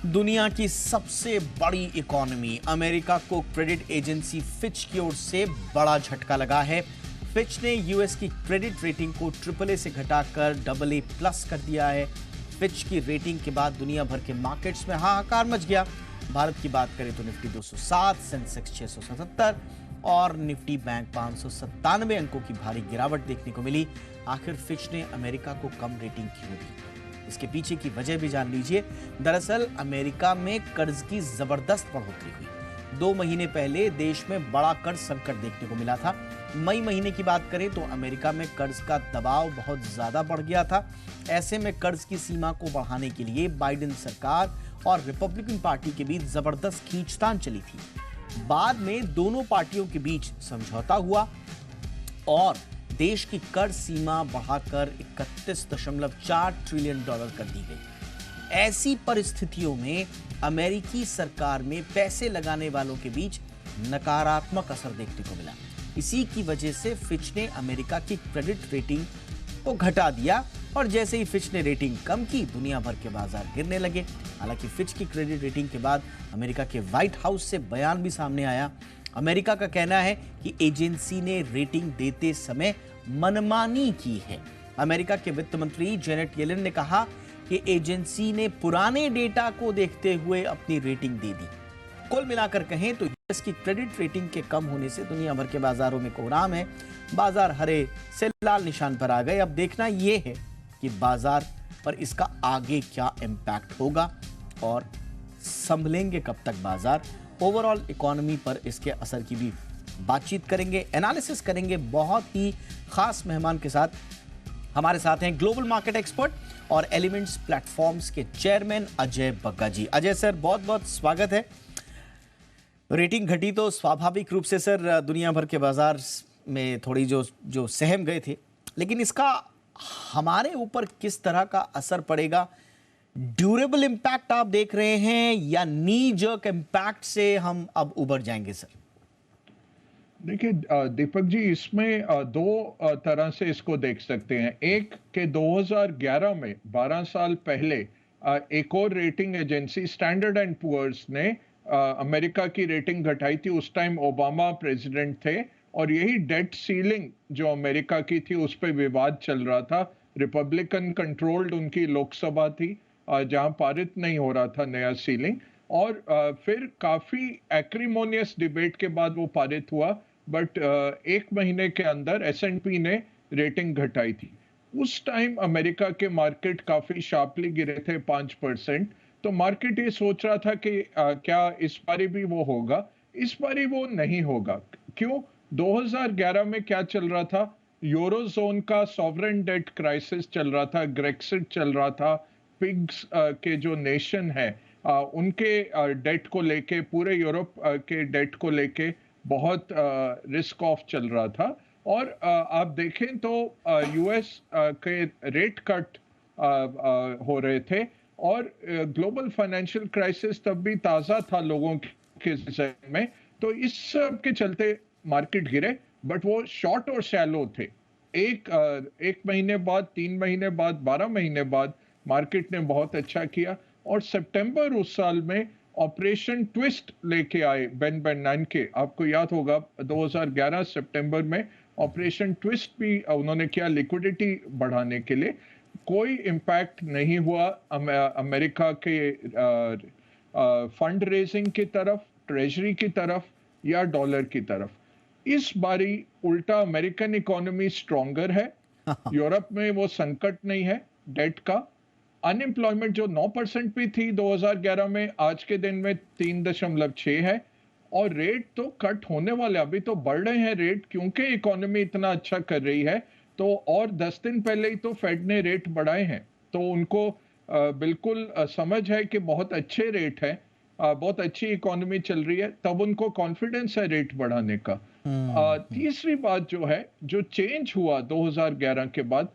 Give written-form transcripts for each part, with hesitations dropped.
दुनिया की सबसे बड़ी इकोनॉमी अमेरिका को क्रेडिट एजेंसी फिच की ओर से बड़ा झटका लगा है। फिच ने यूएस की क्रेडिट रेटिंग को AAA से घटाकर AA+ कर दिया है। फिच की रेटिंग के बाद दुनिया भर के मार्केट्स में हाहाकार मच गया। भारत की बात करें तो निफ्टी 207, सेंसेक्स 677 और निफ्टी बैंक 597 अंकों की भारी गिरावट देखने को मिली। आखिर फिच ने अमेरिका को कम रेटिंग क्यों दी, इसके पीछे की वजह भी जान लीजिए। दरअसल अमेरिका में कर्ज की जबरदस्त बढ़ोतरी हुई। 2 महीने पहले देश में बड़ा कर्ज संकट देखने को मिला था। मई महीने की बात करें तो अमेरिका में कर्ज का दबाव बहुत ज्यादा बढ़ गया था। ऐसे में कर्ज की सीमा को बढ़ाने के लिए बाइडेन सरकार और रिपब्लिकन पार्टी के बीच जबरदस्त खींचतान चली थी। बाद में दोनों पार्टियों के बीच समझौता हुआ और देश की कर्ज सीमा बढ़ाकर $31.4 ट्रिलियन कर दी गई। ऐसी परिस्थितियों में अमेरिकी सरकार में पैसे लगाने वालों के बीच नकारात्मक असर देखने को मिला। इसी की वजह से फिच ने अमेरिका की क्रेडिट रेटिंग को घटा दिया और जैसे ही फिच ने रेटिंग कम की, दुनिया भर के बाजार गिरने लगे। हालांकि फिच की क्रेडिट रेटिंग के बाद अमेरिका के व्हाइट हाउस से बयान भी सामने आया। अमेरिका का कहना है कि एजेंसी ने रेटिंग देते समय मनमानी की है। अमेरिका के वित्त मंत्री जेनेट येलेन ने कहा कि एजेंसी ने पुराने डेटा को देखते हुए अपनी रेटिंग दे दी। कुल मिलाकर कहें तो यूएस की क्रेडिट रेटिंग के कम होने से दुनिया भर के बाजारों में कोहराम है। बाजार हरे से लाल निशान पर आ गए। अब देखना यह है कि बाजार पर इसका आगे क्या इंपैक्ट होगा और संभलेंगे कब तक बाजार। ओवरऑल इकोनॉमी पर इसके असर की भी बातचीत करेंगे, एनालिसिस करेंगे बहुत ही खास मेहमान के साथ। हमारे साथ हैं ग्लोबल मार्केट एक्सपर्ट और एलिमेंट्स प्लेटफॉर्म्स के चेयरमैन अजय बग्गा जी। अजय सर, बहुत बहुत स्वागत है। रेटिंग घटी तो स्वाभाविक रूप से सर दुनिया भर के बाजार में थोड़ी जो सहम गए थे, लेकिन इसका हमारे ऊपर किस तरह का असर पड़ेगा? ड्यूरेबल इंपैक्ट आप देख रहे हैं या नी जर्क इंपैक्ट से हम अब उबर जाएंगे सर? देखिए दीपक जी, इसमें दो तरह से इसको देख सकते हैं। एक के 2011 में 12 साल पहले एक और rating agency Standard and Poor's ने अमेरिका की रेटिंग घटाई थी। उस टाइम ओबामा प्रेसिडेंट थे और यही डेट सीलिंग जो अमेरिका की थी उस पर विवाद चल रहा था। रिपब्लिकन कंट्रोल्ड उनकी लोकसभा थी जहां पारित नहीं हो रहा था नया सीलिंग, और फिर काफी एक्रीमोनियस डिबेट के बाद वो पारित हुआ। बट एक महीने के अंदर S&P ने रेटिंग घटाई थी। उस टाइम अमेरिका के मार्केट काफी शार्पली गिरे थे 5%। तो मार्केट ये सोच रहा था कि क्या इस बारी भी वो होगा। इस बारी वो नहीं होगा। क्यों? 2011 में क्या चल रहा था? यूरोजोन का सॉवरेन डेट क्राइसिस चल रहा था, ग्रेक्सिट चल रहा था, पिग्स के जो नेशन है उनके डेट को लेके, पूरे यूरोप के डेट को लेके बहुत रिस्क ऑफ चल रहा था। और आप देखें तो यूएस के रेट कट हो रहे थे और ग्लोबल फाइनेंशियल क्राइसिस तब भी ताज़ा था लोगों के ज़हन में। तो इस सब के चलते मार्केट गिरे, बट वो शॉर्ट और शैलो थे। एक महीने बाद, 3 महीने बाद, 12 महीने बाद मार्केट ने बहुत अच्छा किया और सितंबर उस साल में ऑपरेशन ट्विस्ट लेके आए बेन बर्नान के। आपको याद होगा 2011 सितंबर में ऑपरेशन ट्विस्ट भी उन्होंने किया लिक्विडिटी बढ़ाने के लिए। कोई इम्पैक्ट नहीं हुआ अमेरिका के फंड रेजिंग की तरफ, ट्रेजरी की तरफ या डॉलर की तरफ। इस बारी उल्टा अमेरिकन इकोनॉमी स्ट्रॉन्गर है। यूरोप में वो संकट नहीं है डेट का। अनएम्प्लॉयमेंट जो 9% भी थी 2011 में, आज के दिन में 3.6 है। और रेट तो कट होने वाले, अभी तो बढ़ रहे हैं रेट क्योंकि इकोनॉमी इतना अच्छा कर रही है। तो और 10 दिन पहले ही तो फेड ने रेट बढ़ाए हैं। तो उनको बिल्कुल समझ है कि बहुत अच्छे रेट है, बहुत अच्छी इकोनॉमी चल रही है, तब उनको कॉन्फिडेंस है रेट बढ़ाने का। तीसरी बात जो है, जो चेंज हुआ 2011 के बाद,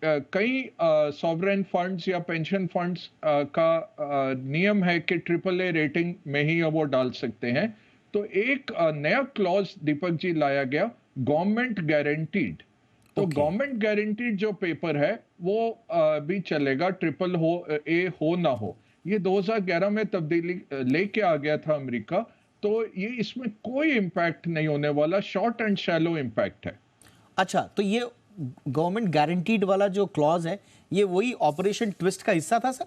कई सॉवरेन फंड्स या पेंशन फंड्स का नियम है कि AAA रेटिंग में ही वो डाल सकते हैं। तो एक नया क्लॉज दीपक जी लाया गया, गवर्नमेंट गारंटीड। तो गवर्नमेंट गारंटीड जो पेपर है वो भी चलेगा, ट्रिपल हो, ए हो ना हो। ये 2011 में तब्दीली लेके आ गया था अमेरिका, तो ये इसमें कोई इम्पैक्ट नहीं होने वाला, शॉर्ट एंड शैलो इम्पैक्ट है। अच्छा, तो ये गवर्नमेंट गारंटीड वाला जो क्लॉज है, ये वही ऑपरेशन ट्विस्ट का हिस्सा था सर?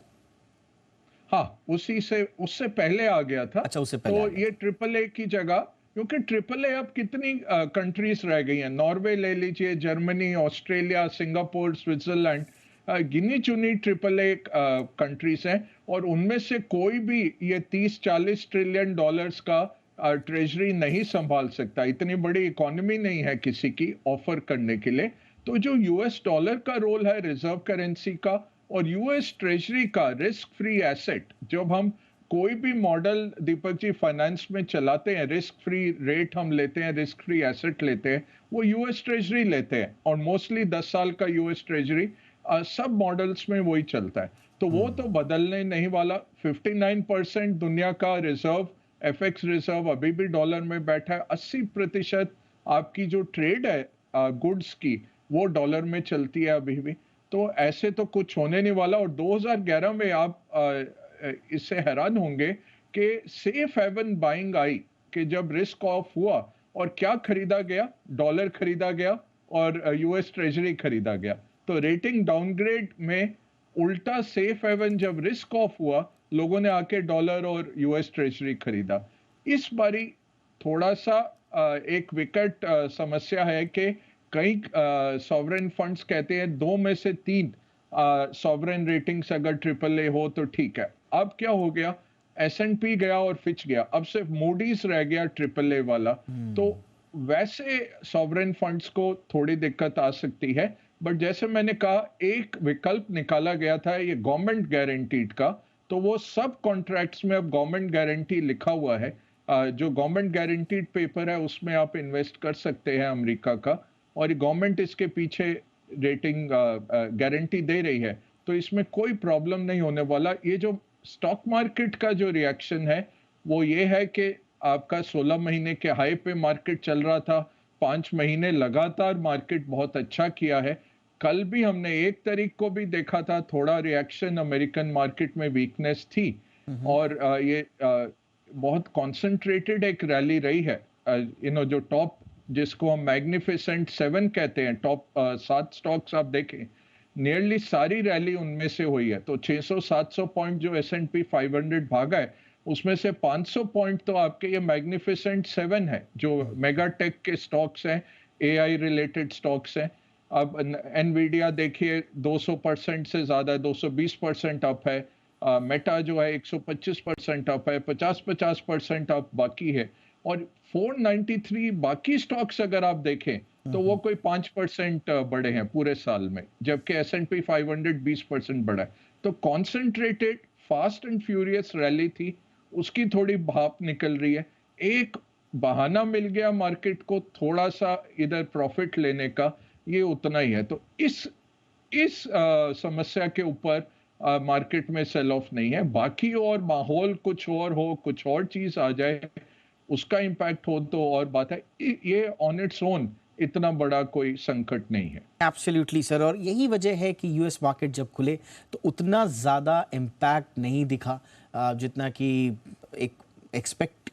हाँ, उसी से उससे पहले आ गया था। अच्छा, उससे पहले आ तो गया ये था। ट्रिपल ए की जगह, क्योंकि ट्रिपल ए अब कितनी कंट्रीज रह गई हैं, नॉर्वे ले लीजिए, जर्मनी, ऑस्ट्रेलिया, सिंगापुर, स्विट्जरलैंड, गिनी चुनी ट्रिपल ए कंट्रीज हैं, और उनमें से कोई भी ये 30-40 ट्रिलियन डॉलर्स का ट्रेजरी नहीं संभाल सकता। इतनी बड़ी इकोनॉमी नहीं है किसी की ऑफर करने के लिए। तो जो यूएस डॉलर का रोल है रिजर्व करेंसी का, और यूएस ट्रेजरी का रिस्क फ्री एसेट, जब हम कोई भी मॉडल दीपक जी फाइनेंस में चलाते हैं, रिस्क फ्री रेट हम लेते हैं, रिस्क फ्री एसेट लेते हैं, वो यूएस ट्रेजरी लेते हैं, और मोस्टली 10 साल का यूएस ट्रेजरी सब मॉडल्स में वही चलता है। तो वो तो बदलने नहीं वाला। 59% दुनिया का रिजर्व, एफएक्स रिजर्व अभी भी डॉलर में बैठा है। 80% आपकी जो ट्रेड है गुड्स की, वो डॉलर में चलती है अभी भी। तो ऐसे तो कुछ होने नहीं वाला। और 2011 में आप इससे हैरान होंगे कि सेफ हेवन बाइंग आई, कि जब रिस्क ऑफ हुआ और क्या खरीदा गया, डॉलर खरीदा गया और यूएस ट्रेजरी खरीदा गया। तो रेटिंग डाउनग्रेड में उल्टा सेफ हेवन, जब रिस्क ऑफ हुआ, लोगों ने आके डॉलर और यूएस ट्रेजरी खरीदा। इस बारी थोड़ा सा एक विकट समस्या है कि कई सॉवरेन फंड्स कहते हैं 2 में से 3 सॉवरेन रेटिंग्स अगर ट्रिपल ए हो तो ठीक है। अब क्या हो गया, एस&पी गया और फिच गया, अब सिर्फ मूडीज रह गया ट्रिपल ए वाला। तो वैसे सॉवरेन फंड्स को थोड़ी दिक्कत आ सकती है। बट जैसे मैंने कहा, एक विकल्प निकाला गया था ये गवर्नमेंट गारंटीड का, तो वो सब कॉन्ट्रैक्ट्स में अब गवर्नमेंट गारंटी लिखा हुआ है। जो गवर्नमेंट गारंटीड पेपर है उसमें आप इन्वेस्ट कर सकते हैं अमेरिका का, और गवर्नमेंट इसके पीछे रेटिंग गारंटी दे रही है, तो इसमें कोई प्रॉब्लम नहीं होने वाला। ये जो स्टॉक मार्केट का जो रिएक्शन है वो ये है कि आपका 16 महीने के हाई पे मार्केट चल रहा था, 5 महीने लगातार मार्केट बहुत अच्छा किया है। कल भी हमने 1 तारीख को भी देखा था थोड़ा रिएक्शन, अमेरिकन मार्केट में वीकनेस थी, और ये बहुत कॉन्सेंट्रेटेड एक रैली रही है। जो टॉप, जिसको हम मैग्निफिसेंट 7 कहते हैं, टॉप 7 स्टॉक्स आप देखें, नियरली सारी रैली उनमें से हुई है। तो 600-700 पॉइंट जो S&P 500 भागा है, उसमें से 500 पॉइंट तो आपके ये मैग्निफिसेंट 7 है, जो मेगा टेक के स्टॉक्स हैं, एआई रिलेटेड स्टॉक्स हैं। अब एनवीडिया देखिए 200% से ज्यादा, 220% अप है। मेटा जो है 125% अप है, 50-50% अप बाकी है। और 493 बाकी स्टॉक्स अगर आप देखें तो वो कोई 5% बढ़े हैं पूरे साल में, जबकि S&P 500 20% बढ़ा है। तो concentrated fast and furious rally थी, उसकी थोड़ी भाप निकल रही है। एक बहाना मिल गया मार्केट को थोड़ा सा इधर प्रॉफिट लेने का, ये उतना ही है। तो इस समस्या के ऊपर मार्केट में सेल ऑफ नहीं है। बाकी और माहौल कुछ और हो, कुछ और चीज आ जाए, उसका इंपैक्ट हो तो और बात है। ये ऑन इट्स ओन इतना बड़ा कोई संकट नहीं है। एब्सोल्युटली सर, और यही वजह है कि यूएस मार्केट जब खुले तो उतना ज़्यादा इम्पैक्ट नहीं दिखा जितना कि एक एक्सपेक्ट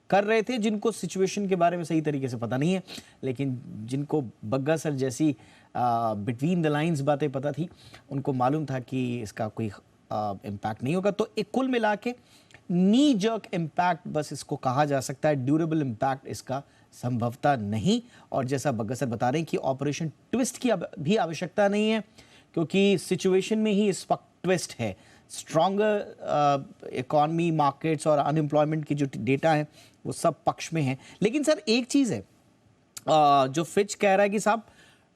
कर रहे थे, जिनको सिचुएशन के बारे में सही तरीके से पता नहीं है, लेकिन जिनको बग्गा सर जैसी बिटवीन द लाइंस बातें पता थी, उनको मालूम था कि इसका कोई इम्पैक्ट नहीं होगा। तो एक कुल मिला के नी जर्क इम्पैक्ट बस इसको कहा जा सकता है, ड्यूरेबल इम्पैक्ट इसका संभवतः नहीं। और जैसा बग्गा सर बता रहे हैं कि ऑपरेशन ट्विस्ट की भी आवश्यकता नहीं है, क्योंकि सिचुएशन में ही इस वक्त ट्विस्ट है। स्ट्रॉन्गर इकॉनमी, मार्केट्स और अनएम्प्लॉयमेंट की जो डेटा है वो सब पक्ष में है। लेकिन सर एक चीज़ है, जो फिच कह रहा है कि साहब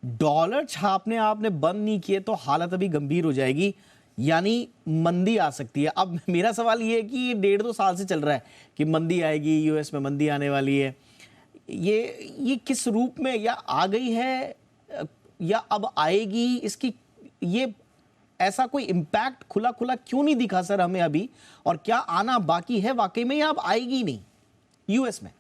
डॉलर छापने आपने बंद नहीं किए तो हालत अभी गंभीर हो जाएगी, यानी मंदी आ सकती है। अब मेरा सवाल ये है कि ये 1.5-2 साल से चल रहा है कि मंदी आएगी, यूएस में मंदी आने वाली है। ये किस रूप में, या आ गई है या अब आएगी, इसकी ये ऐसा कोई इम्पैक्ट खुला खुला क्यों नहीं दिखा सर हमें अभी, और क्या आना बाकी है वाकई में, या अब आएगी नहीं यूएस में?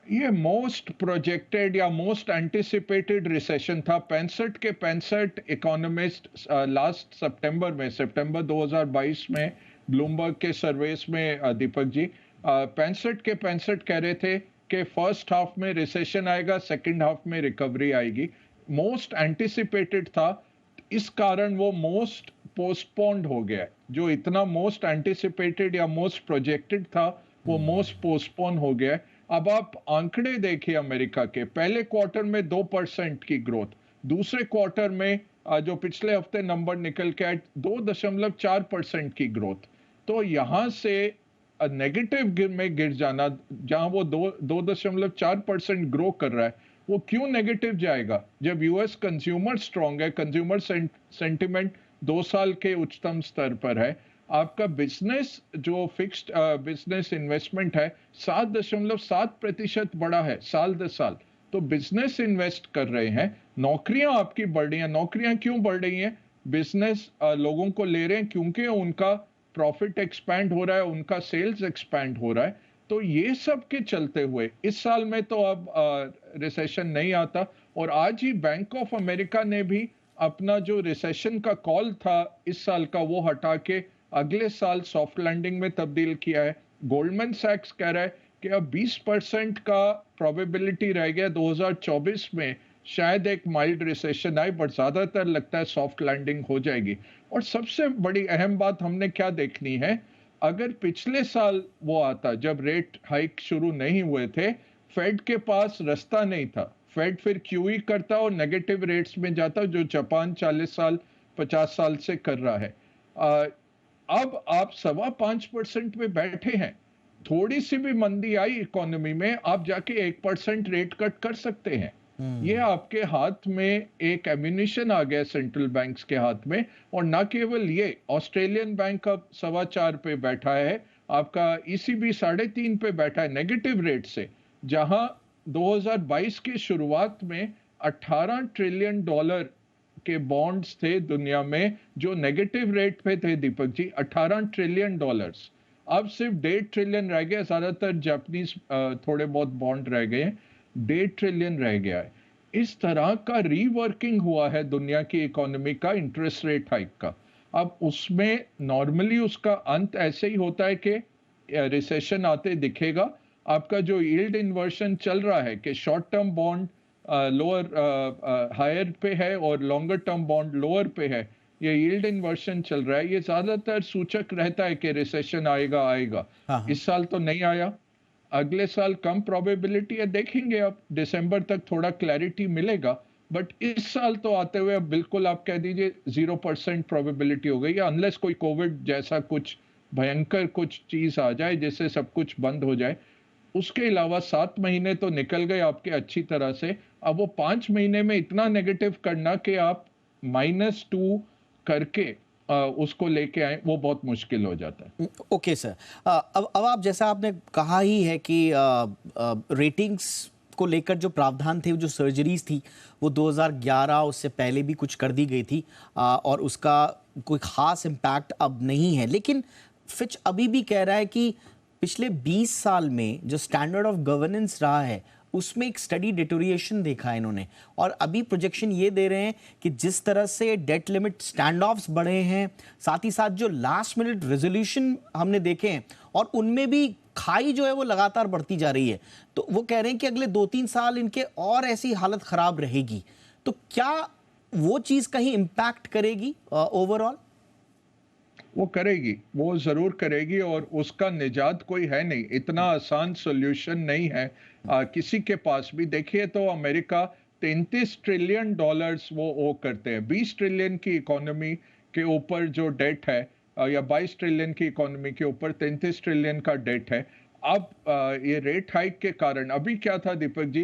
ये मोस्ट प्रोजेक्टेड या मोस्ट एंटिसिपेटेड रिसेशन था। 65 के 65 इकोनॉमिस्ट लास्ट सितंबर 2022 में ब्लूमबर्ग के सर्वेस में दीपक जी 65 के 65 कह रहे थे कि फर्स्ट हाफ में रिसेशन आएगा, सेकंड हाफ में रिकवरी आएगी। मोस्ट एंटिसिपेटेड था, इस कारण वो मोस्ट पोस्टपोन्ड हो गया है। जो इतना मोस्ट एंटिसिपेटेड या मोस्ट प्रोजेक्टेड था वो मोस्ट पोस्टपोन हो गया है। अब आप आंकड़े देखिए अमेरिका के, पहले क्वार्टर में 2% की ग्रोथ, दूसरे क्वार्टर में जो पिछले हफ्ते नंबर निकल के आए 2.4% की ग्रोथ। तो यहां से नेगेटिव में गिर जाना, जहां वो 2.4% ग्रो कर रहा है, वो क्यों नेगेटिव जाएगा जब यूएस कंज्यूमर स्ट्रांग है, कंज्यूमर सेंटिमेंट 2 साल के उच्चतम स्तर पर है। आपका बिजनेस जो फिक्स्ड बिजनेस इन्वेस्टमेंट है 7.7% बढ़ा है साल दर साल। तो बिजनेस इन्वेस्ट कर रहे हैं, नौकरियां आपकी बढ़ रही हैं। नौकरियां क्यों बढ़ रही हैं? बिजनेस लोगों को ले रहे हैं क्योंकि उनका प्रॉफिट एक्सपैंड हो रहा है, उनका सेल्स एक्सपैंड हो रहा है। तो ये सब के चलते हुए इस साल में तो अब रिसेशन नहीं आता। और आज ही बैंक ऑफ अमेरिका ने भी अपना जो रिसेशन का कॉल था इस साल का वो हटा के अगले साल सॉफ्ट लैंडिंग में तब्दील किया है। गोल्डमैन सैक्स कह रहा है कि अब 20% का प्रोबेबिलिटी रह गया 2024 में शायद एक माइल्ड रिसेशन आए, बट ज्यादातर लगता है सॉफ्ट लैंडिंग हो जाएगी। और सबसे बड़ी अहम बात हमने क्या देखनी है, अगर पिछले साल वो आता जब रेट हाइक शुरू नहीं हुए थे, फेड के पास रास्ता नहीं था, फेड फिर क्यूई करता और नेगेटिव रेट्स में जाता, जो जापान 40 साल 50 साल से कर रहा है। अब आप 5.25% में बैठे हैं, थोड़ी सी भी मंदी आई इकोनॉमी में, आप जाके 1% रेट कट कर सकते हैं। ये आपके हाथ में एक एम्यूनिशन आ गया सेंट्रल बैंक्स के हाथ में। और ना केवल ये, ऑस्ट्रेलियन बैंक अब 4.25 पे बैठा है, आपका ईसीबी 3.5 पे बैठा है नेगेटिव रेट से, जहां 2022 की शुरुआत में $18 ट्रिलियन के बॉन्ड्स थे दुनिया में जो नेगेटिव रेट पे थे दीपक जी, $18 ट्रिलियन। अब सिर्फ 1.5 ट्रिलियन रह गया, ज्यादातर जापानीज थोड़े बहुत बॉन्ड रह गए हैं, 1.5 ट्रिलियन रह गया है। इस तरह का रीवर्किंग हुआ है दुनिया की इकोनॉमी का इंटरेस्ट रेट हाइक का। अब उसमें नॉर्मली उसका अंत ऐसे ही होता है कि रिसेशन आते दिखेगा। आपका जो यील्ड इन्वर्शन चल रहा है कि short term bond lower higher pay है और लॉन्गर टर्म बॉन्ड लोअर पे है, ये यील्ड इन्वर्शन चल रहा है, ये ज्यादातर सूचक रहता है कि रिसेशन आएगा आएगा। हाँ हाँ। इस साल तो नहीं आया, अगले साल कम प्रोबेबिलिटी है, देखेंगे अब दिसंबर तक थोड़ा क्लैरिटी मिलेगा। बट इस साल तो आते हुए अब बिल्कुल आप कह दीजिए 0% प्रोबेबिलिटी हो गई है, अनलेस कोई कोविड जैसा कुछ भयंकर कुछ चीज आ जाए जिससे सब कुछ बंद हो जाए। उसके अलावा 7 महीने तो निकल गए आपके अच्छी तरह से। अब वो 5 महीने में इतना नेगेटिव करना कि आप -2 करके उसको लेके आए, वो बहुत मुश्किल हो जाता है। Okay sir. अब आप, जैसा आपने कहा ही है कि रेटिंग्स को लेकर जो प्रावधान थे, जो सर्जरीज थी, वो 2011 उससे पहले भी कुछ कर दी गई थी, और उसका कोई खास इम्पैक्ट अब नहीं है। लेकिन फिच अभी भी कह रहा है कि पिछले 20 साल में जो स्टैंडर्ड ऑफ गवर्नेंस रहा है उसमें एक स्टडी डिटोरिएशन देखा है इन्होंने। और अभी प्रोजेक्शन ये दे रहे हैं कि जिस तरह से डेट लिमिट स्टैंड ऑफ्स बढ़े हैं, साथ ही साथ जो लास्ट मिनट रेजोल्यूशन हमने देखे हैं, और उनमें भी खाई जो है वो लगातार बढ़ती जा रही है। तो वो कह रहे हैं कि अगले 2-3 साल इनके और ऐसी हालत खराब रहेगी। तो क्या वो चीज कहीं इंपैक्ट करेगी ओवरऑल? वो करेगी, वो जरूर करेगी, और उसका निजात कोई है नहीं, इतना आसान सॉल्यूशन नहीं है किसी के पास भी। देखिए तो अमेरिका $33 ट्रिलियन वो ओ करते हैं, 20 ट्रिलियन की इकोनॉमी के ऊपर जो डेट है, या 22 ट्रिलियन की इकोनॉमी के ऊपर 33 ट्रिलियन का डेट है। अब ये रेट हाइक के कारण अभी क्या था दीपक जी,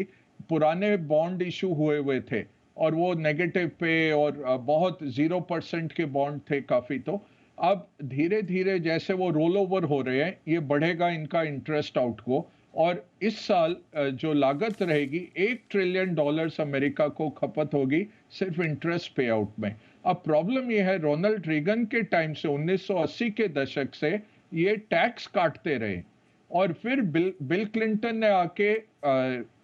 पुराने बॉन्ड इशू हुए थे और वो नेगेटिव पे, और बहुत 0% के बॉन्ड थे काफी। तो अब धीरे धीरे जैसे वो रोल ओवर हो रहे हैं, ये बढ़ेगा इनका इंटरेस्ट आउट को। और इस साल जो लागत रहेगी $1 ट्रिलियन अमेरिका को खपत होगी सिर्फ इंटरेस्ट पे आउट में। अब प्रॉब्लम ये है, रोनाल्ड रीगन के टाइम से 1980 के दशक से ये टैक्स काटते रहे, और फिर बिल क्लिंटन ने आके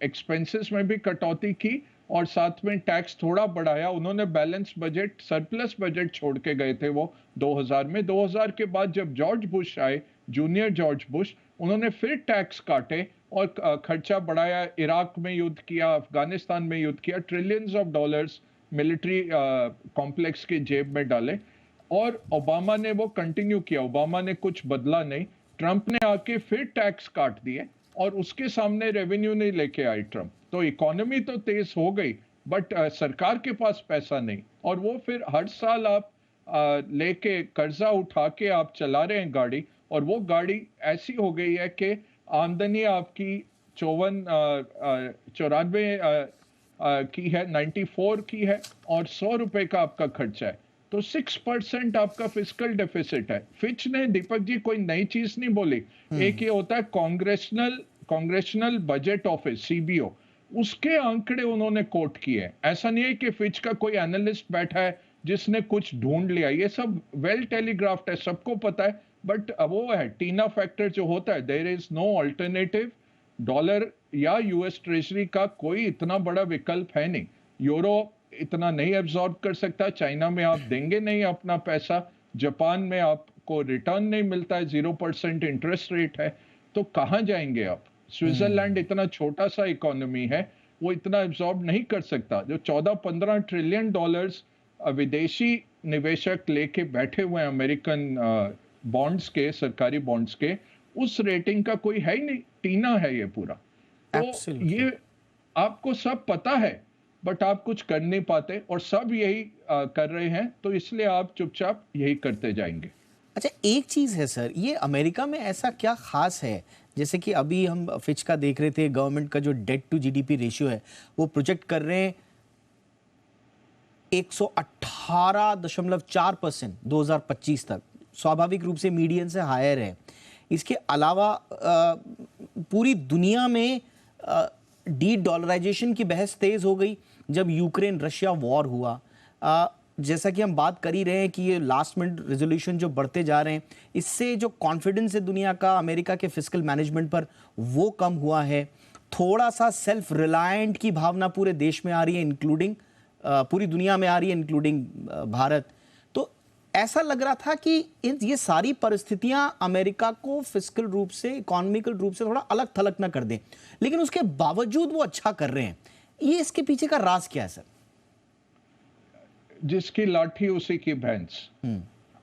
एक्सपेंसेस में भी कटौती की और साथ में टैक्स थोड़ा बढ़ाया। उन्होंने बैलेंस बजट, सरप्लस बजट छोड़ के गए थे वो 2000 में। 2000 के बाद जब जॉर्ज बुश आए, जूनियर जॉर्ज बुश, उन्होंने फिर टैक्स काटे और खर्चा बढ़ाया। इराक में युद्ध किया, अफगानिस्तान में युद्ध किया, trillions of dollars military complex के जेब में डाले। और ओबामा ने वो कंटिन्यू किया, ओबामा ने कुछ बदला नहीं। ट्रंप ने आके फिर टैक्स काट दिए और उसके सामने रेवेन्यू नहीं लेके आए ट्रंप। तो इकोनॉमी तो तेज हो गई, बट सरकार के पास पैसा नहीं। और वो फिर हर साल आप लेके कर्जा उठा के आप चला रहे हैं गाड़ी, और वो गाड़ी ऐसी हो गई है कि आमदनी आपकी 94 की है, 94 की है, और 100 रुपए का आपका खर्चा है। तो 6% आपका फिस्कल डेफिसिट है। फिच ने, दीपक जी, कोई नई चीज नहीं बोली। एक ये होता है कांग्रेशनल बजट ऑफिस, सीबीओ, उसके आंकड़े उन्होंने कोट किए। ऐसा नहीं है कि फिच का कोई एनालिस्ट बैठा है जिसने कुछ ढूंढ लिया। ये सब वेल टेलीग्राफ्ड है, सबको पता है। बट वो है टीना फैक्टर जो होता है, there is no alternative. Dollar या यूएस ट्रेजरी का कोई इतना बड़ा विकल्प है नहीं। यूरो इतना नहीं एब्जॉर्ब कर सकता। चाइना में आप देंगे नहीं अपना पैसा, जापान में आपको रिटर्न नहीं मिलता है, 0% इंटरेस्ट रेट है। तो कहां जाएंगे आप? स्विट्जरलैंड इतना छोटा सा इकोनॉमी है, वो इतना एब्जॉर्ब नहीं कर सकता। जो 14-15 ट्रिलियन डॉलर्स विदेशी निवेशक लेके बैठे हुए हैं अमेरिकन बॉन्ड्स के, सरकारी बॉन्ड्स के, उस रेटिंग का कोई है ही नहीं। टीना है ये पूरा। तो Absolutely. ये आपको सब पता है, बट आप कुछ कर नहीं पाते, और सब यही कर रहे हैं। तो इसलिए आप चुपचाप यही करते जाएंगे। अच्छा, एक चीज है सर, ये अमेरिका में ऐसा क्या खास है, जैसे कि अभी हम फिच का देख रहे थे, गवर्नमेंट का जो डेट टू जीडीपी रेशियो है वो प्रोजेक्ट कर रहे हैं 118.4% 2025 तक। स्वाभाविक रूप से मीडियन से हायर है। इसके अलावा पूरी दुनिया में डी डॉलराइजेशन की बहस तेज हो गई जब यूक्रेन रशिया वॉर हुआ। जैसा कि हम बात कर ही रहे हैं कि ये लास्ट मिनट रेजोल्यूशन जो बढ़ते जा रहे हैं, इससे जो कॉन्फिडेंस है दुनिया का अमेरिका के फिस्कल मैनेजमेंट पर, वो कम हुआ है। थोड़ा सा सेल्फ रिलायंट की भावना पूरे देश में आ रही है, इंक्लूडिंग पूरी दुनिया में आ रही है, इंक्लूडिंग भारत। तो ऐसा लग रहा था कि ये सारी परिस्थितियां अमेरिका को फिस्कल रूप से, इकोनॉमिकल रूप से थोड़ा अलग थलग ना कर दें, लेकिन उसके बावजूद वो अच्छा कर रहे हैं। ये इसके पीछे का राज क्या है सर? जिसकी लाठी उसी की भैंस।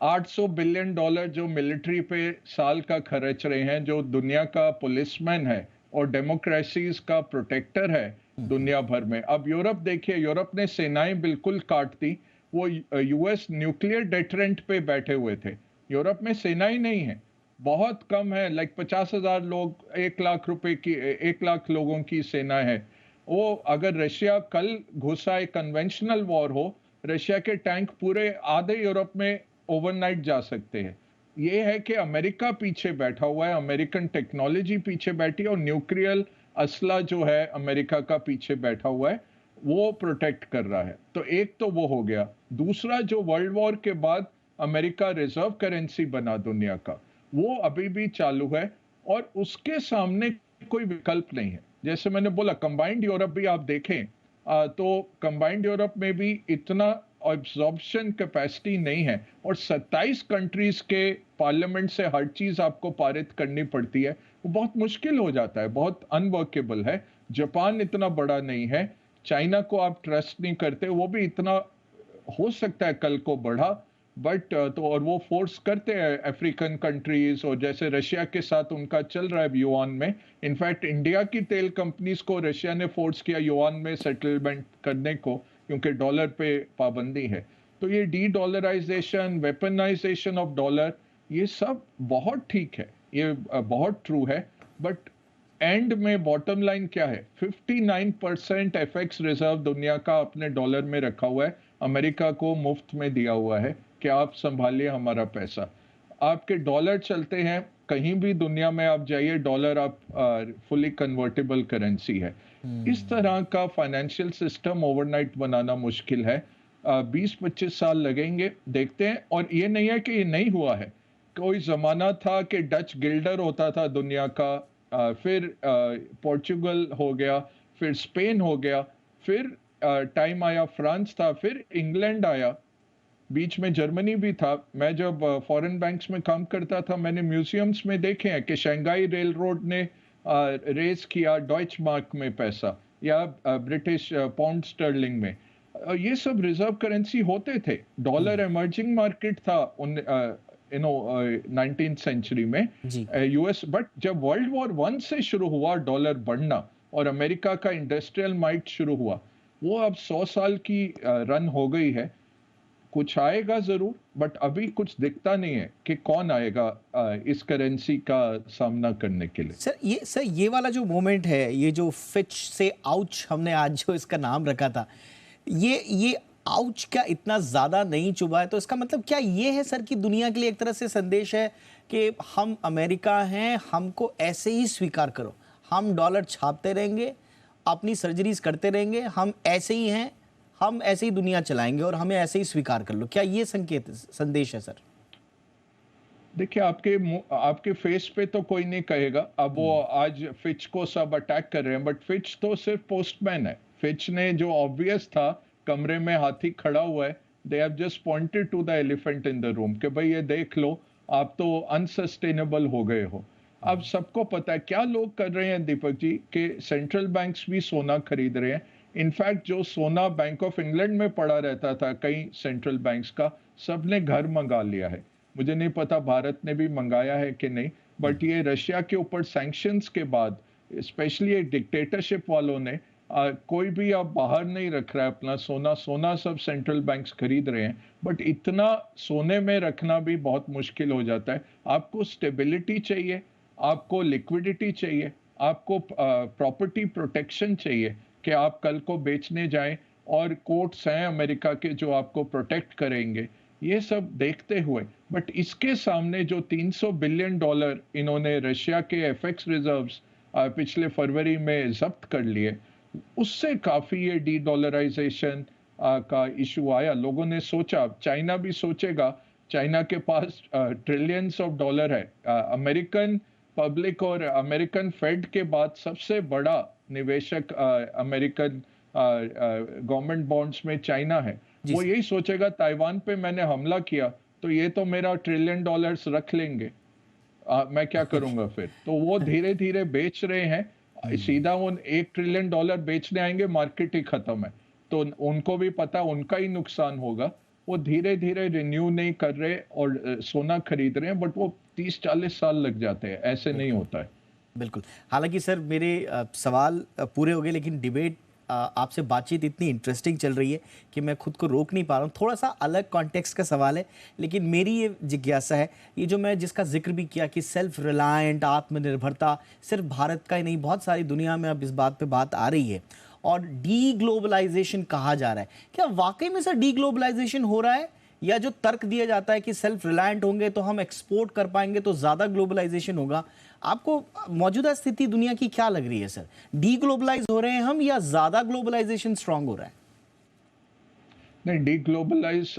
800 बिलियन डॉलर जो मिलिट्री पे साल का खर्च रहे हैं, जो दुनिया का पुलिसमैन है और डेमोक्रेसीज का प्रोटेक्टर है दुनिया भर में। अब यूरोप देखिए, यूरोप ने सेनाएं बिल्कुल काट दी। वो यूएस न्यूक्लियर डेटरेंट पे बैठे हुए थे। यूरोप में सेनाएं नहीं है, बहुत कम है। लाइक 50,000 लोग, 1 लाख रुपए की, 1 लाख लोगों की सेना है। वो अगर रशिया कल घुसा, एक कन्वेंशनल वॉर हो, रशिया के टैंक पूरे आधे यूरोप में ओवरनाइट जा सकते हैं। ये है कि अमेरिका पीछे बैठा हुआ है, अमेरिकन टेक्नोलॉजी पीछे बैठी है, और न्यूक्लियर असला जो है अमेरिका का पीछे बैठा हुआ है, वो प्रोटेक्ट कर रहा है। तो एक तो वो हो गया। दूसरा, जो वर्ल्ड वॉर के बाद अमेरिका रिजर्व करेंसी बना दुनिया का, वो अभी भी चालू है, और उसके सामने कोई विकल्प नहीं है। जैसे मैंने बोला, कंबाइंड यूरोप भी आप देखें तो कंबाइंड यूरोप में भी इतना एब्जॉर्प्शन कैपेसिटी नहीं है, और 27 कंट्रीज के पार्लियामेंट से हर चीज आपको पारित करनी पड़ती है। वो बहुत मुश्किल हो जाता है, बहुत अनवर्केबल है। जापान इतना बड़ा नहीं है, चाइना को आप ट्रस्ट नहीं करते, वो भी इतना हो सकता है कल को बढ़ा, बट तो और वो फोर्स करते हैं अफ्रीकन कंट्रीज, और जैसे रशिया के साथ उनका चल रहा है युआन में। इनफैक्ट इंडिया की तेल कंपनीज को रशिया ने फोर्स किया युआन में सेटलमेंट करने को, क्योंकि डॉलर पे पाबंदी है। तो ये dedollarization, weaponization of dollar, ये सब बहुत ठीक है, ये बहुत ट्रू है। बट एंड में बॉटम लाइन क्या है? 59% एफएक्स रिजर्व दुनिया का अपने डॉलर में रखा हुआ है, अमेरिका को मुफ्त में दिया हुआ है कि आप संभालिए हमारा पैसा। आपके डॉलर चलते हैं, कहीं भी दुनिया में आप जाइए, डॉलर आप फुली कन्वर्टेबल करेंसी है। इस तरह का फाइनेंशियल सिस्टम ओवरनाइट बनाना मुश्किल है। 20-25 साल लगेंगे, देखते हैं। और ये नहीं है कि ये नहीं हुआ है। कोई जमाना था कि डच गिल्डर होता था दुनिया का, फिर पोर्चुगल हो गया, फिर स्पेन हो गया, फिर टाइम आया, फ्रांस था, फिर इंग्लैंड आया, बीच में जर्मनी भी था। मैं जब फॉरेन बैंक्स में काम करता था, मैंने म्यूजियम्स में देखे हैं कि शंघाई रेल रोड ने रेज किया डॉइच मार्क में पैसा, या ब्रिटिश पाउंड स्टर्लिंग में। ये सब रिजर्व करेंसी होते थे। डॉलर एमर्जिंग मार्केट था उन 19th सेंचुरी में जी। यूएस। बट जब वर्ल्ड वॉर वन से शुरू हुआ डॉलर बढ़ना और अमेरिका का इंडस्ट्रियल माइट शुरू हुआ, वो अब 100 साल की रन हो गई है। कुछ आएगा जरूर, बट अभी कुछ दिखता नहीं है कि कौन आएगा इस करेंसी का सामना करने के लिए। सर ये वाला जो मोमेंट है, ये जो फिच से आउच हमने आज जो इसका नाम रखा था, ये आउच क्या इतना ज्यादा नहीं चुभा है? तो इसका मतलब क्या ये है सर कि दुनिया के लिए एक तरह से संदेश है कि हम अमेरिका हैं, हमको ऐसे ही स्वीकार करो, हम डॉलर छापते रहेंगे, अपनी सर्जरीज करते रहेंगे, हम ऐसे ही हैं, हम ऐसे ही दुनिया चलाएंगे और हमें ऐसे ही स्वीकार कर लो? क्या ये संदेश है सर? देखिए, आपके फेस पे तो कोई नहीं कहेगा। अब वो आज फिच को सब अटैक कर रहे हैं, बट फिच तो सिर्फ पोस्टमैन है। फिच ने जो ऑब्वियस था, कमरे में हाथी खड़ा हुआ है, they have just pointed to the elephant in the room कि भाई ये देख लो, आप तो अनसस्टेनेबल हो गए हो। अब सबको पता है क्या लोग कर रहे हैं दीपक जी, कि सेंट्रल बैंक्स भी सोना खरीद रहे हैं। इनफैक्ट जो सोना बैंक ऑफ इंग्लैंड में पड़ा रहता था कई सेंट्रल बैंक्स का, सबने घर मंगा लिया है। मुझे नहीं पता भारत ने भी मंगाया है कि नहीं, बट ये रशिया के ऊपर सैंक्शंस के बाद, स्पेशली एक डिक्टेटरशिप वालों ने कोई भी अब बाहर नहीं रख रहा है अपना सोना। सोना सब सेंट्रल बैंक्स खरीद रहे हैं, बट इतना सोने में रखना भी बहुत मुश्किल हो जाता है। आपको स्टेबिलिटी चाहिए, आपको लिक्विडिटी चाहिए, आपको प्रॉपर्टी प्रोटेक्शन चाहिए कि आप कल को बेचने जाएं, और कोर्ट्स हैं अमेरिका के जो आपको प्रोटेक्ट करेंगे। ये सब देखते हुए, बट इसके सामने जो $300 बिलियन इन्होंने रशिया के एफएक्स रिजर्व्स पिछले फरवरी में जब्त कर लिए, उससे काफी ये डी डॉलराइजेशन का इशू आया। लोगों ने सोचा, चाइना भी सोचेगा, चाइना के पास ट्रिलियंस ऑफ डॉलर है। अमेरिकन पब्लिक और अमेरिकन फेड के बाद सबसे बड़ा निवेशक अमेरिकन गवर्नमेंट बॉन्ड्स में चाइना है। वो यही सोचेगा, ताइवान पे मैंने हमला किया तो ये तो मेरा $1 ट्रिलियन रख लेंगे, मैं क्या करूंगा फिर। तो वो धीरे धीरे बेच रहे हैं। सीधा वो $1 ट्रिलियन बेचने आएंगे, मार्केट ही खत्म है, तो उनको भी पता उनका ही नुकसान होगा। वो धीरे धीरे रिन्यू नहीं कर रहे और सोना खरीद रहे हैं, बट वो 30-40 साल लग जाते हैं, ऐसे नहीं होता है। बिल्कुल। हालांकि सर मेरे सवाल पूरे हो गए, लेकिन डिबेट आपसे बातचीत इतनी इंटरेस्टिंग चल रही है कि मैं खुद को रोक नहीं पा रहा हूँ। थोड़ा सा अलग कॉन्टेक्स्ट का सवाल है, लेकिन मेरी ये जिज्ञासा है, ये जो मैं जिसका जिक्र भी किया कि सेल्फ रिलायंट, आत्मनिर्भरता, सिर्फ भारत का ही नहीं, बहुत सारी दुनिया में अब इस बात पे बात आ रही है, और डी ग्लोबलाइजेशन कहा जा रहा है। क्या वाकई में सर डी ग्लोबलाइजेशन हो रहा है, या जो तर्क दिया जाता है कि सेल्फ रिलायंट होंगे तो हम एक्सपोर्ट कर पाएंगे तो ज्यादा ग्लोबलाइजेशन होगा? आपको मौजूदा स्थिति दुनिया की क्या लग रही है सर? डी ग्लोबलाइज हो रहे हैं हम, या ज्यादा ग्लोबलाइजेशन स्ट्रांग हो रहा है? नहीं, डी ग्लोबलाइज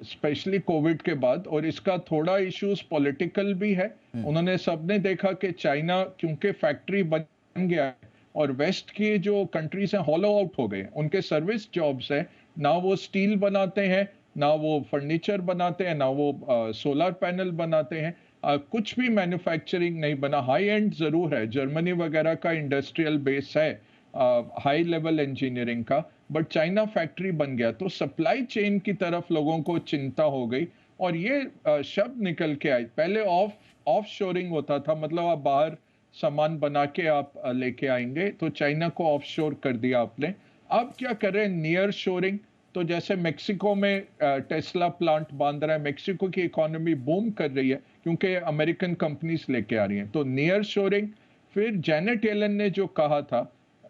स्पेशली कोविड के बाद, और इसका थोड़ा इश्यूज पॉलिटिकल भी है। उन्होंने सबने देखा कि चाइना क्योंकि फैक्ट्री बन गया है और वेस्ट की जो कंट्रीज हैं हॉलो आउट हो गए, उनके सर्विस जॉब्स है, ना वो स्टील बनाते हैं, ना वो फर्नीचर बनाते हैं, ना वो सोलर पैनल बनाते हैं, कुछ भी मैन्युफैक्चरिंग नहीं बना। हाई एंड जरूर है, जर्मनी वगैरह का इंडस्ट्रियल बेस है हाई लेवल इंजीनियरिंग का, बट चाइना फैक्ट्री बन गया तो सप्लाई चेन की तरफ लोगों को चिंता हो गई, और ये शब्द निकल के आई। पहले ऑफ शोरिंग होता था, मतलब आप बाहर सामान बना के आप लेके आएंगे, तो चाइना को ऑफ शोर कर दिया आपने। अब क्या कर रहे हैं, नियर शोरिंग। तो जैसे मेक्सिको में टेस्ला प्लांट बांध रहा है, मेक्सिको की इकोनॉमी बूम कर रही है क्योंकि अमेरिकन कंपनीज लेके आ रही हैं, तो नियर शोरिंग। फिर जेनेट येलन ने जो कहा था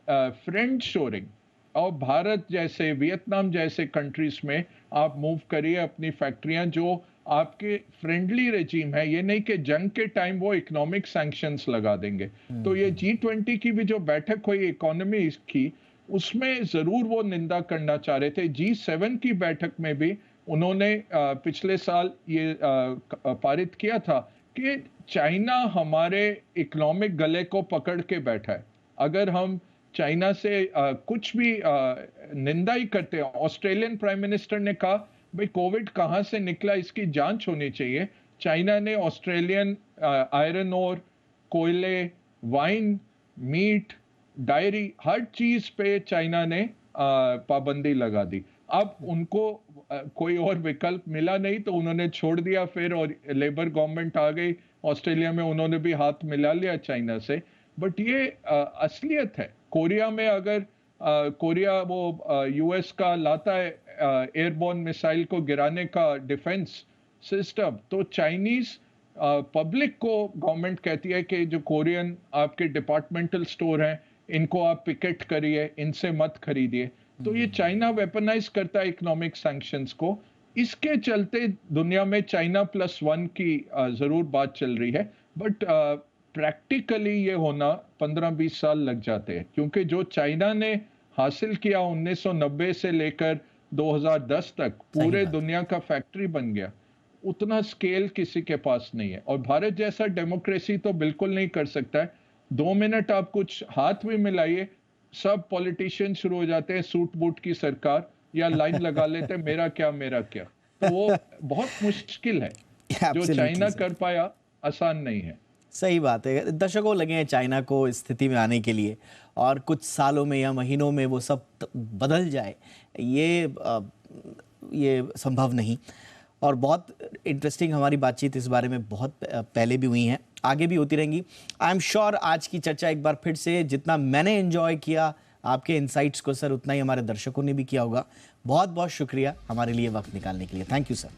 फ्रेंड शोरिंग, और भारत जैसे, वियतनाम जैसे कंट्रीज में आप मूव करिए अपनी फैक्ट्रियां जो आपके फ्रेंडली रेजिम है। ये नहीं कि जंग के टाइम वो इकोनॉमिक सैंक्शंस लगा देंगे। तो ये G20 की भी जो बैठक हुई इकोनॉमी की, उसमें जरूर वो निंदा करना चाह रहे थे। G7 की बैठक में भी उन्होंने पिछले साल ये पारित किया था कि चाइना हमारे इकोनॉमिक गले को पकड़ के बैठा है। अगर हम चाइना से कुछ भी निंदा ही करते हैं। ऑस्ट्रेलियन प्राइम मिनिस्टर ने कहा भाई कोविड कहां से निकला इसकी जांच होनी चाहिए। चाइना ने ऑस्ट्रेलियन आयरन ओर, कोयले, वाइन, मीट, डायरी, हर चीज पे चाइना ने पाबंदी लगा दी। अब उनको कोई और विकल्प मिला नहीं तो उन्होंने छोड़ दिया फिर, और लेबर गवर्नमेंट आ गई ऑस्ट्रेलिया में, उन्होंने भी हाथ मिला लिया चाइना से। बट ये असलियत है। कोरिया में अगर कोरिया वो यूएस का लाता है एयरबोर्न मिसाइल को गिराने का डिफेंस सिस्टम, तो चाइनीज पब्लिक को गवर्नमेंट कहती है कि जो कोरियन आपके डिपार्टमेंटल स्टोर हैं इनको आप पिकेट करिए, इनसे मत खरीदिए। तो ये चाइना वेपनाइज करता है इकोनॉमिक सैंक्शंस को। इसके चलते दुनिया में चाइना +1 की जरूर बात चल रही है, बट प्रैक्टिकली ये होना 15-20 साल लग जाते हैं, क्योंकि जो चाइना ने हासिल किया 1990 से लेकर 2010 तक पूरे दुनिया का फैक्ट्री बन गया, उतना स्केल किसी के पास नहीं है। और भारत जैसा डेमोक्रेसी तो बिल्कुल नहीं कर सकता है। 2 मिनट आप कुछ हाथ भी मिलाइए, सब पॉलिटिशियन शुरू हो जाते हैं सूट बूट की सरकार, या लाइन लगा लेते हैं मेरा क्या मेरा क्या। तो वो बहुत मुश्किल है। जो चाइना कर पाया आसान नहीं है। सही बात है। दशकों लगे हैं चाइना को इस स्थिति में आने के लिए, और कुछ सालों में या महीनों में वो सब बदल जाए ये संभव नहीं। और बहुत इंटरेस्टिंग हमारी बातचीत इस बारे में बहुत पहले भी हुई हैं, आगे भी होती रहेंगी। आई एम श्योर आज की चर्चा एक बार फिर से जितना मैंने एंजॉय किया आपके इनसाइट्स को सर, उतना ही हमारे दर्शकों ने भी किया होगा। बहुत बहुत शुक्रिया हमारे लिए वक्त निकालने के लिए। Thank you sir.